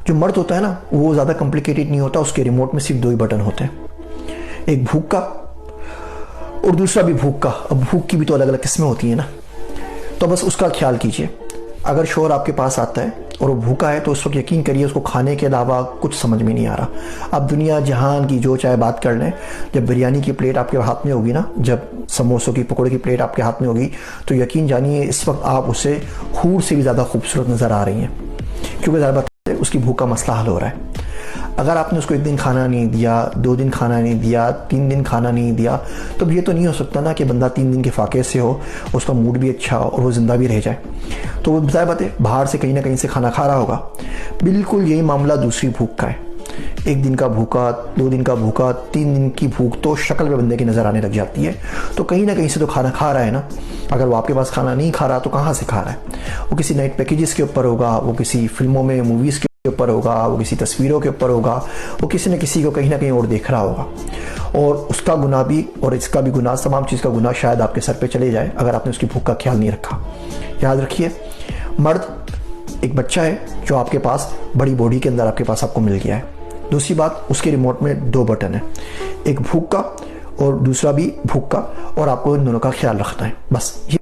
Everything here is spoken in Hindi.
जो मर्द होता है ना वो ज़्यादा कॉम्प्लिकेटेड नहीं होता, उसके रिमोट में सिर्फ 2 ही बटन होते हैं, एक भूख का और दूसरा भी भूख का। अब भूख की भी तो अलग अलग किस्में होती हैं ना, तो बस उसका ख्याल कीजिए। अगर शोहर आपके पास आता है और वो भूखा है तो उस वक्त यकीन करिए उसको खाने के अलावा कुछ समझ में नहीं आ रहा। अब दुनिया जहान की जो चाहे बात कर लें, जब बिरयानी की प्लेट आपके हाथ में होगी ना, जब समोसों की पकौड़े की प्लेट आपके हाथ में होगी, तो यकीन जानिए इस वक्त आप उसे हूर से भी ज़्यादा खूबसूरत नज़र आ रही हैं, क्योंकि ज़्यादा बात है उसकी भूख का मसला हल हो रहा है। अगर आपने उसको 1 दिन खाना नहीं दिया, 2 दिन खाना नहीं दिया, 3 दिन खाना नहीं दिया, तो ये तो नहीं हो सकता ना कि बंदा 3 दिन के फाके से हो, उसका मूड भी अच्छा हो और वो ज़िंदा भी रह जाए। तो वो बताया बात है बाहर से कहीं ना कहीं से खाना खा रहा होगा। बिल्कुल यही मामला दूसरी भूख का है। 1 दिन का भूखा, 2 दिन का भूखा, 3 दिन की भूख तो शक्ल पे बंदे की नज़र आने लग जाती है। तो कहीं ना कहीं से तो खाना खा रहा है ना। अगर वो आपके पास खाना नहीं खा रहा तो कहाँ से खा रहा है? वो किसी नाइट पैकेजेस के ऊपर होगा, वो किसी फिल्मों में मूवीज़ के ऊपर होगा, वो किसी तस्वीरों के ऊपर होगा, वो किसी न किसी को कहीं ना कहीं और देख रहा होगा। और उसका गुनाह भी और इसका भी गुनाह, तमाम चीज़ का गुनाह शायद आपके सर पे चले जाए अगर आपने उसकी भूख का ख्याल नहीं रखा। याद रखिए, मर्द एक बच्चा है जो आपके पास बड़ी बॉडी के अंदर आपके पास आपको मिल गया है। दूसरी बात, उसके रिमोट में 2 बटन है, एक भूख का और दूसरा भी भूख का, और आपको इन दोनों का ख्याल रखना है। बस ये